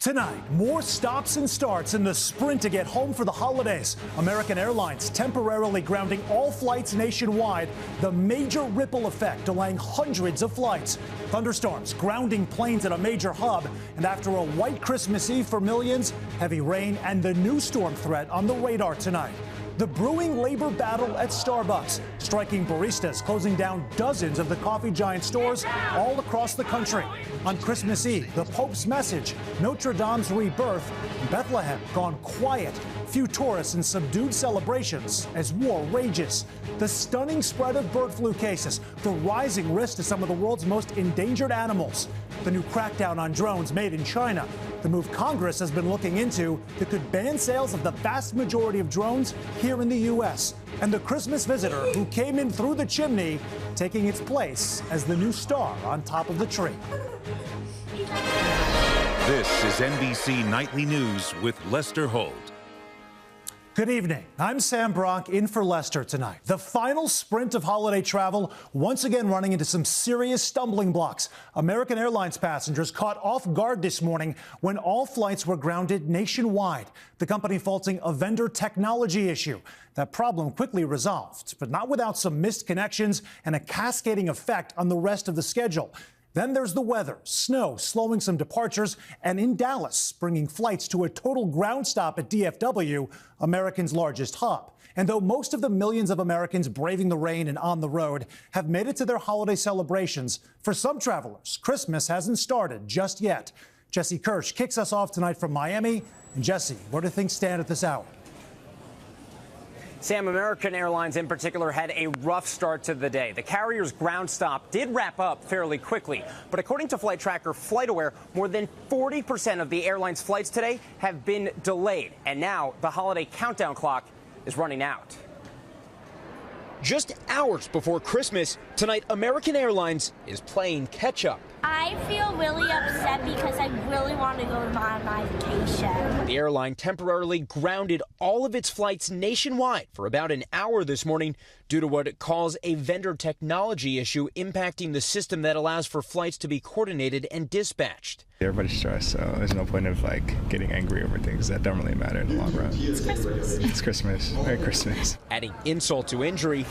Tonight, more stops and starts in the sprint to get home for the holidays. American Airlines temporarily grounding all flights nationwide. The major ripple effect delaying hundreds of flights. Thunderstorms grounding planes at a major hub. And after a white Christmas Eve for millions, heavy rain and the new storm threat on the radar tonight. The brewing labor battle at Starbucks, striking baristas, closing down dozens of the coffee giant stores all across the country. On Christmas Eve, the Pope's message, Notre Dame's rebirth, Bethlehem gone quiet, few tourists and subdued celebrations as war rages. The stunning spread of bird flu cases, the rising risk to some of the world's most endangered animals, the new crackdown on drones made in China, the move Congress has been looking into that could ban sales of the vast majority of drones here in the U.S., and the Christmas visitor who came in through the chimney, taking its place as the new star on top of the tree. This is NBC Nightly News with Lester Holt. Good evening. I'm Sam Brock in for Lester tonight. The final sprint of holiday travel once again running into some serious stumbling blocks. American Airlines passengers caught off guard this morning when all flights were grounded nationwide. The company faulting a vendor technology issue. That problem quickly resolved, but not without some missed connections and a cascading effect on the rest of the schedule. Then there's the weather, snow slowing some departures, and in Dallas, bringing flights to a total ground stop at DFW, America's largest hub. And though most of the millions of Americans braving the rain and on the road have made it to their holiday celebrations, for some travelers, Christmas hasn't started just yet. Jesse Kirsch kicks us off tonight from Miami. And Jesse, where do things stand at this hour? Sam, American Airlines in particular had a rough start to the day. The carrier's ground stop did wrap up fairly quickly, but according to flight tracker FlightAware, more than 40% of the airline's flights today have been delayed, and now the holiday countdown clock is running out. Just hours before Christmas, tonight American Airlines is playing catch-up. I feel really upset because I really want to go on my vacation. The airline temporarily grounded all of its flights nationwide for about an hour this morning due to what it calls a vendor technology issue impacting the system that allows for flights to be coordinated and dispatched. Everybody's stressed, so there's no point of getting angry over things that don't really matter in the long run. It's Christmas. It's Christmas. Merry Christmas. Adding insult to injury,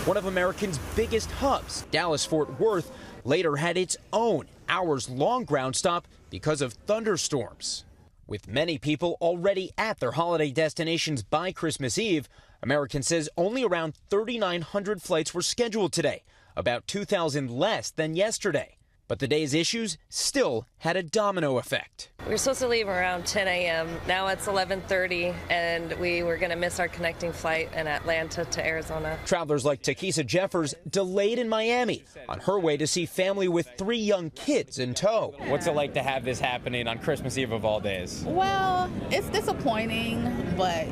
one of America's biggest hubs, Dallas-Fort Worth, later had its own hours-long ground stop because of thunderstorms. With many people already at their holiday destinations by Christmas Eve, American says only around 3,900 flights were scheduled today, about 2,000 less than yesterday. But the day's issues still had a domino effect. We were supposed to leave around 10 a.m. Now it's 11:30, and we were going to miss our connecting flight in Atlanta to Arizona. Travelers like Takisa Jeffers delayed in Miami on her way to see family with 3 young kids in tow. What's it like to have this happening on Christmas Eve of all days? Well, it's disappointing, but,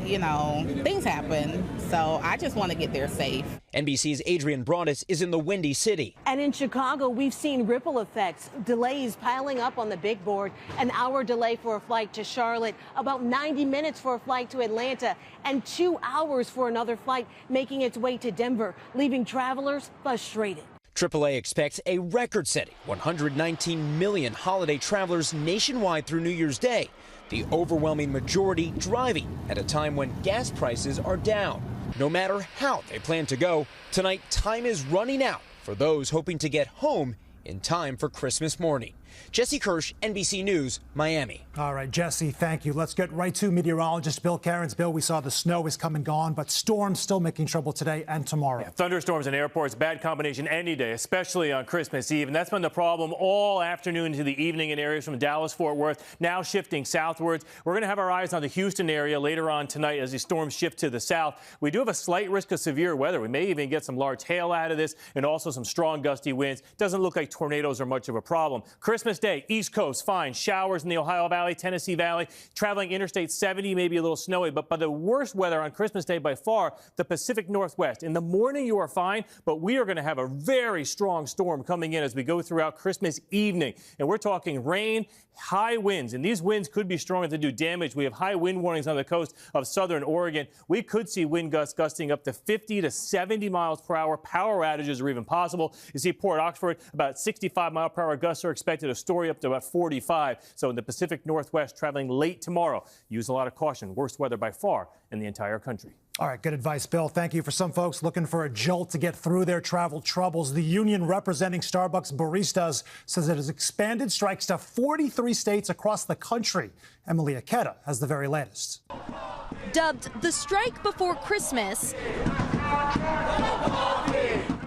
things happen. So I just want to get there safe. NBC's Adrian Broadus is in the Windy City. And in Chicago, we've seen ripple effects, delays piling up on the big board, an hour delay for a flight to Charlotte, about 90 minutes for a flight to Atlanta, and 2 hours for another flight making its way to Denver, leaving travelers frustrated. AAA expects a record-setting 119 million holiday travelers nationwide through New Year's Day, the overwhelming majority driving at a time when gas prices are down. No matter how they plan to go, tonight time is running out for those hoping to get home in time for Christmas morning. Jesse Kirsch, NBC News, Miami. All right, Jesse, thank you. Let's get right to meteorologist Bill Cairns. Bill, we saw the snow is come and gone, but storms still making trouble today and tomorrow. Yeah, thunderstorms in airports, bad combination any day, especially on Christmas Eve. And that's been the problem all afternoon to the evening in areas from Dallas-Fort Worth, now shifting southwards. We're going to have our eyes on the Houston area later on tonight as these storms shift to the south. We do have a slight risk of severe weather. We may even get some large hail out of this and also some strong gusty winds. Doesn't look like tornadoes are much of a problem. Christmas Day, East Coast, fine. Showers in the Ohio Valley, Tennessee Valley. Traveling Interstate 70, maybe a little snowy. But by the worst weather on Christmas Day by far, the Pacific Northwest. In the morning, you are fine, but we are going to have a very strong storm coming in as we go throughout Christmas evening. And we're talking rain, high winds, and these winds could be strong enough to do damage. We have high wind warnings on the coast of southern Oregon. We could see wind gusts gusting up to 50 to 70 miles per hour. Power outages are even possible. You see Port Oxford, about 65-mile-per-hour gusts are expected a story up to about 45. So in the Pacific Northwest, traveling late tomorrow. Use a lot of caution. Worst weather by far in the entire country. All right, good advice, Bill. Thank you. For some folks looking for a jolt to get through their travel troubles, the union representing Starbucks baristas says it has expanded strikes to 43 states across the country. Emily Aketa has the very latest. Dubbed the strike before Christmas,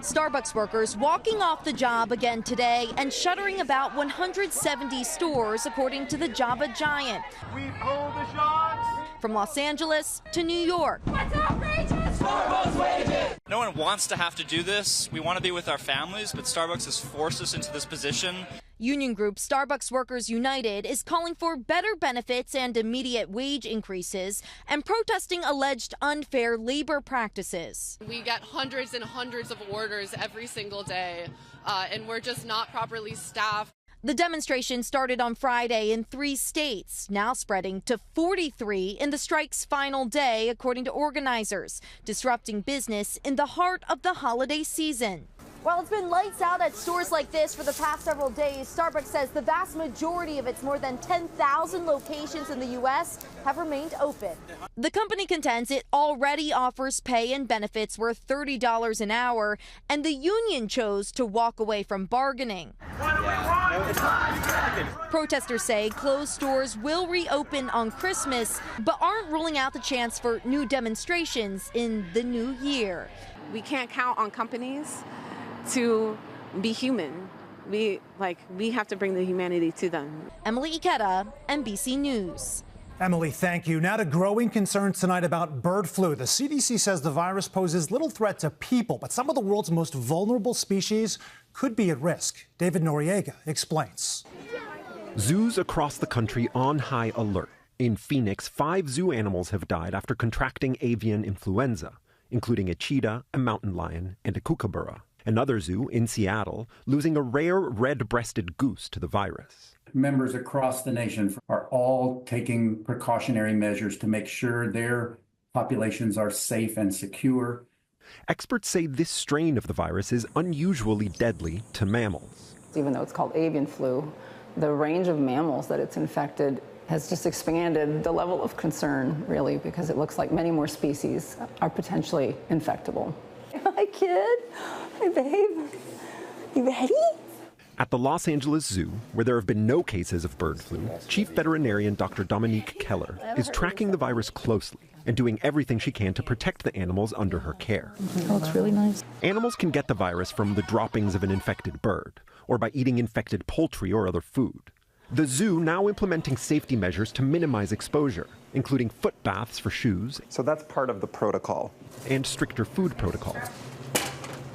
Starbucks workers walking off the job again today and shuttering about 170 stores, according to the Java Giant. We call the shots. From Los Angeles to New York. What's outrageous? Starbucks wages! No one wants to have to do this. We want to be with our families, but Starbucks has forced us into this position. Union group Starbucks Workers United is calling for better benefits and immediate wage increases and protesting alleged unfair labor practices. We get hundreds and hundreds of orders every single day, and we're just not properly staffed. The demonstration started on Friday in 3 states, now spreading to 43 in the strike's final day, according to organizers, disrupting business in the heart of the holiday season. While it's been lights out at stores like this for the past several days, Starbucks says the vast majority of its more than 10,000 locations in the U.S. have remained open. The company contends it already offers pay and benefits worth $30 an hour, and the union chose to walk away from bargaining. Protesters say closed stores will reopen on Christmas, but aren't ruling out the chance for new demonstrations in the new year. We can't count on companies to be human. We have to bring the humanity to them. Emily Ikeda, NBC News. Emily, thank you. Now to growing concerns tonight about bird flu. The CDC says the virus poses little threat to people, but some of the world's most vulnerable species could be at risk. David Noriega explains. Zoos across the country on high alert. In Phoenix, 5 zoo animals have died after contracting avian influenza, including a cheetah, a mountain lion, and a kookaburra. Another zoo in Seattle losing a rare red-breasted goose to the virus. Members across the nation are all taking precautionary measures to make sure their populations are safe and secure. Experts say this strain of the virus is unusually deadly to mammals. Even though it's called avian flu, the range of mammals that it's infected has just expanded the level of concern, really, because it looks like many more species are potentially infectable. Hi, kid. Hi, babe. You ready? At the Los Angeles Zoo, where there have been no cases of bird flu, Chief Veterinarian Dr. Dominique Keller is tracking the virus closely and doing everything she can to protect the animals under her care. That looks really nice. Animals can get the virus from the droppings of an infected bird or by eating infected poultry or other food. The zoo now implementing safety measures to minimize exposure, including foot baths for shoes. So that's part of the protocol. And stricter food protocols.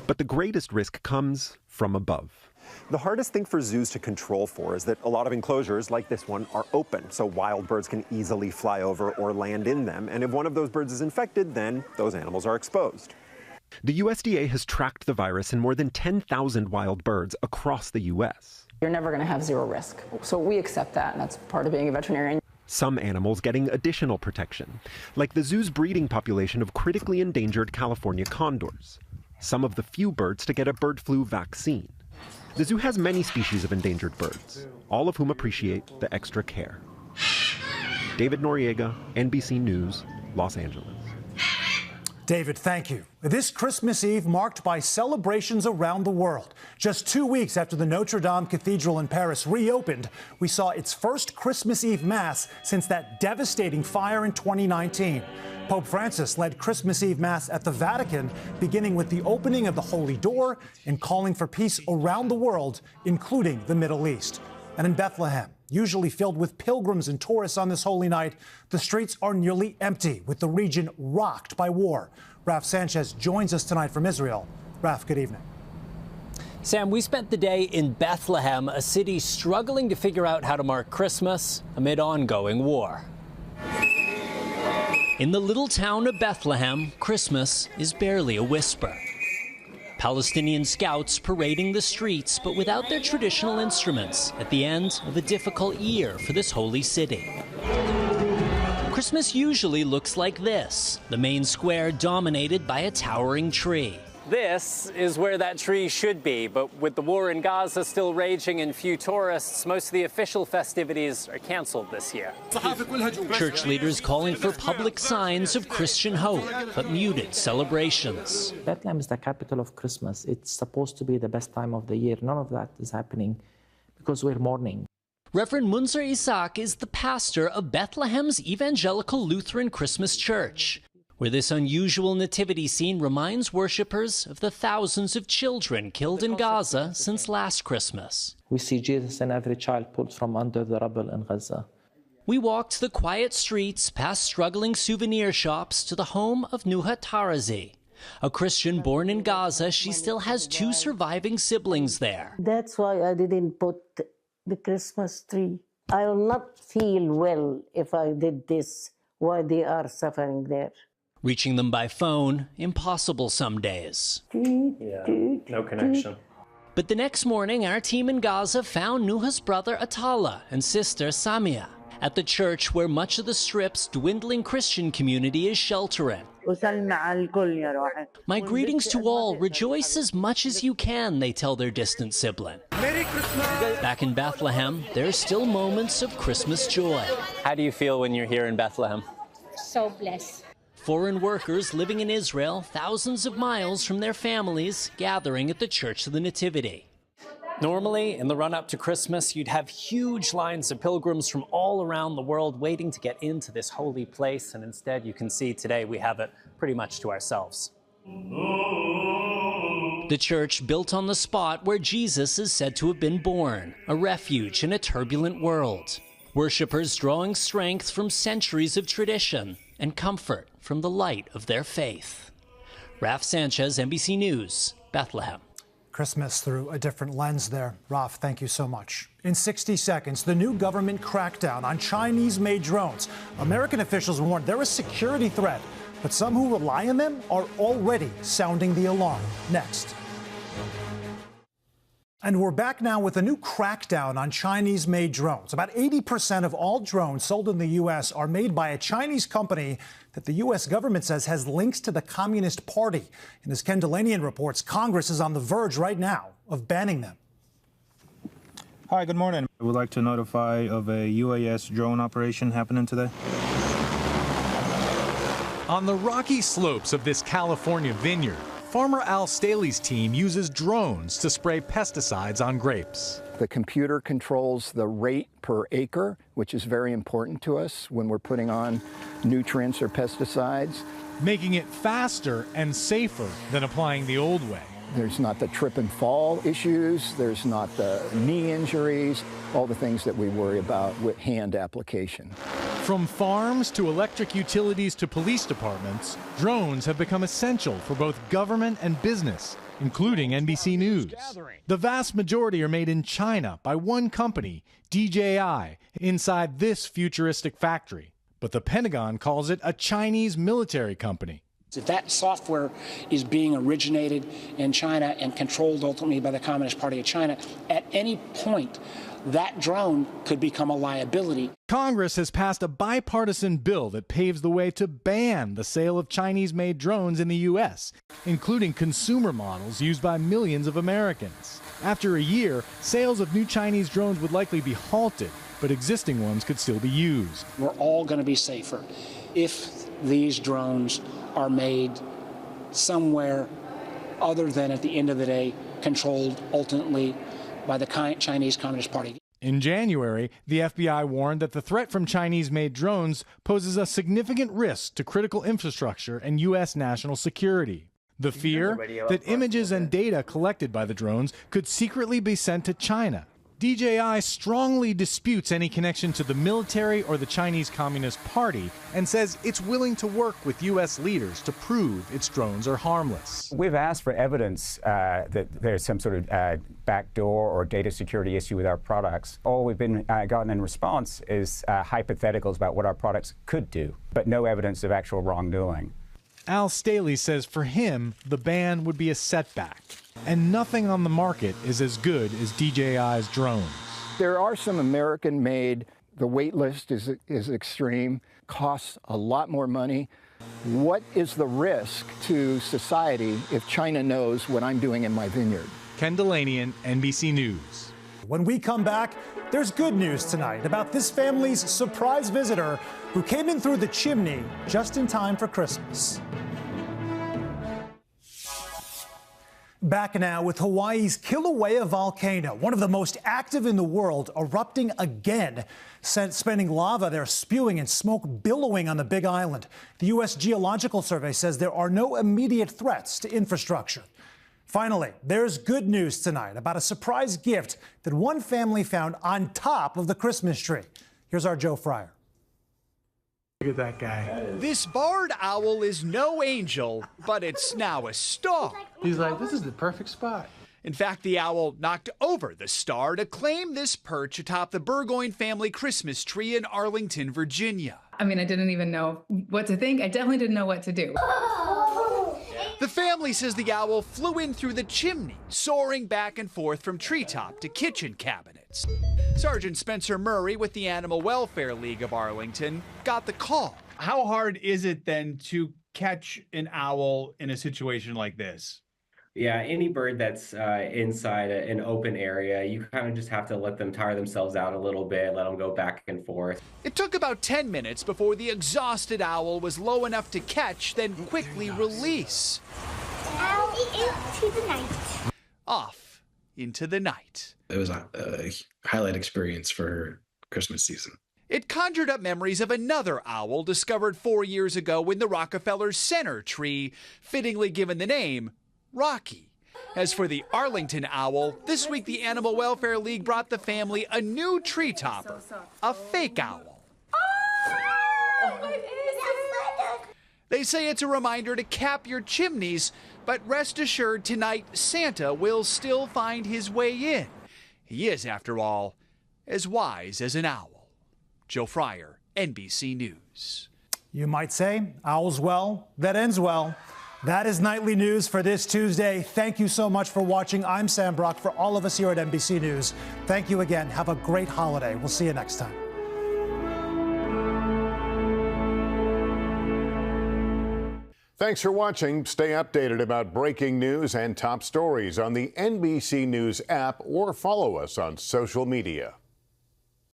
But the greatest risk comes from above. The hardest thing for zoos to control for is that a lot of enclosures, like this one, are open, so wild birds can easily fly over or land in them. And if one of those birds is infected, then those animals are exposed. The USDA has tracked the virus in more than 10,000 wild birds across the U.S. You're never going to have zero risk. So we accept that, and that's part of being a veterinarian. Some animals getting additional protection, like the zoo's breeding population of critically endangered California condors. Some of the few birds to get a bird flu vaccine. The zoo has many species of endangered birds, all of whom appreciate the extra care. David Noriega, NBC News, Los Angeles. David, thank you. This Christmas Eve marked by celebrations around the world. Just 2 weeks after the Notre Dame Cathedral in Paris reopened, we saw its first Christmas Eve Mass since that devastating fire in 2019. Pope Francis led Christmas Eve Mass at the Vatican, beginning with the opening of the Holy Door and calling for peace around the world, including the Middle East. And in Bethlehem, usually filled with pilgrims and tourists on this holy night, the streets are nearly empty, with the region rocked by war. Raf Sanchez joins us tonight from Israel. Raf, good evening. Sam, we spent the day in Bethlehem, a city struggling to figure out how to mark Christmas amid ongoing war. In the little town of Bethlehem, Christmas is barely a whisper. Palestinian scouts parading the streets, but without their traditional instruments at the end of a difficult year for this holy city. Christmas usually looks like this, the main square dominated by a towering tree. This is where that tree should be, but with the war in Gaza still raging and few tourists, most of the official festivities are canceled this year. Church leaders calling for public signs of Christian hope, but muted celebrations. Bethlehem is the capital of Christmas. It's supposed to be the best time of the year. None of that is happening because we're mourning. Reverend Munzer Isaac is the pastor of Bethlehem's Evangelical Lutheran Christmas Church, where this unusual nativity scene reminds worshippers of the thousands of children killed in Gaza since last Christmas. We see Jesus in every child pulled from under the rubble in Gaza. We walked the quiet streets past struggling souvenir shops to the home of Nuha Tarazi. A Christian born in Gaza, she still has 2 surviving siblings there. That's why I didn't put the Christmas tree. I will not feel well if I did this while they are suffering there. Reaching them by phone, impossible some days. Yeah, no connection. But the next morning, our team in Gaza found Nuha's brother Atala and sister Samia at the church where much of the Strip's dwindling Christian community is sheltering. My greetings to all. Rejoice as much as you can, they tell their distant sibling. Merry Christmas! Back in Bethlehem, there are still moments of Christmas joy. How do you feel when you're here in Bethlehem? So blessed. Foreign workers living in Israel, thousands of miles from their families, gathering at the Church of the Nativity. Normally, in the run-up to Christmas, you'd have huge lines of pilgrims from all around the world waiting to get into this holy place, and instead you can see today we have it pretty much to ourselves. The church built on the spot where Jesus is said to have been born, a refuge in a turbulent world. Worshippers drawing strength from centuries of tradition and comfort from the light of their faith. Raf Sanchez, NBC News, Bethlehem. Christmas through a different lens there. Raf, thank you so much. In 60 seconds, the new government crackdown on Chinese-made drones. American officials warned they're a security threat, but some who rely on them are already sounding the alarm. Next. And we're back now with a new crackdown on Chinese-made drones. About 80% of all drones sold in the U.S. are made by a Chinese company that the U.S. government says has links to the Communist Party. And as Ken Delanian reports, Congress is on the verge right now of banning them. Hi, good morning. I would like to notify of a UAS drone operation happening today. On the rocky slopes of this California vineyard, Farmer Al Staley's team uses drones to spray pesticides on grapes. The computer controls the rate per acre, which is very important to us when we're putting on nutrients or pesticides. Making it faster and safer than applying the old way. There's not the trip and fall issues, there's not the knee injuries, all the things that we worry about with hand application. From farms to electric utilities to police departments, drones have become essential for both government and business, including NBC News. The vast majority are made in China by one company, DJI, inside this futuristic factory. But the Pentagon calls it a Chinese military company. If that software is being originated in China and controlled ultimately by the Communist Party of China, at any point, that drone could become a liability. Congress has passed a bipartisan bill that paves the way to ban the sale of Chinese-made drones in the U.S., including consumer models used by millions of Americans. After a year, sales of new Chinese drones would likely be halted, but existing ones could still be used. We're all going to be safer if these drones are made somewhere other than, at the end of the day, controlled ultimately by the Chinese Communist Party. In January, the FBI warned that the threat from Chinese-made drones poses a significant risk to critical infrastructure and U.S. national security. The fear that images and data collected by the drones could secretly be sent to China. DJI strongly disputes any connection to the military or the Chinese Communist Party and says it's willing to work with U.S. leaders to prove its drones are harmless. We've asked for evidence that there's some sort of backdoor or data security issue with our products. All we've been gotten in response is hypotheticals about what our products could do, but no evidence of actual wrongdoing. Al Staley says for him, the ban would be a setback, and nothing on the market is as good as DJI's drones. There are some American-made The wait list is extreme, costs a lot more money. What is the risk to society if China knows what I'm doing in my vineyard? Ken Delanian, NBC News. When we come back, there's good news tonight about this family's surprise visitor who came in through the chimney just in time for Christmas. Back now with Hawaii's Kilauea volcano, one of the most active in the world, erupting again, spending lava there spewing and smoke billowing on the Big Island. The U.S. Geological Survey says there are no immediate threats to infrastructure. Finally, there's good news tonight about a surprise gift that one family found on top of the Christmas tree. Here's our Joe Fryer. Look at that guy. This barred owl is no angel, but it's now a star. He's like, this is the perfect spot. In fact, the owl knocked over the star to claim this perch atop the Burgoyne family Christmas tree in Arlington, Virginia. I mean, I didn't even know what to think. I definitely didn't know what to do. The family says the owl flew in through the chimney, soaring back and forth from treetop to kitchen cabinets. Sergeant Spencer Murray with the Animal Welfare League of Arlington got the call. How hard is it then to catch an owl in a situation like this? Yeah, any bird that's inside an open area, you kind of just have to let them tire themselves out a little bit, let them go back and forth. It took about 10 minutes before the exhausted owl was low enough to catch, then quickly release. Out into the night. Off into the night. It was a highlight experience for Christmas season. It conjured up memories of another owl discovered 4 years ago in the Rockefeller Center tree, fittingly given the name Rocky. As for the Arlington owl, this week the Animal Welfare League brought the family a new tree topper, a fake owl. They say it's a reminder to cap your chimneys, but rest assured tonight Santa will still find his way in. He is, after all, as wise as an owl. Joe Fryer, NBC News. You might say, owls well, that ends well. That is Nightly News for this Tuesday. Thank you so much for watching. I'm Sam Brock. For all of us here at NBC News, thank you again. Have a great holiday. We'll see you next time. Thanks for watching. Stay updated about breaking news and top stories on the NBC News app or follow us on social media.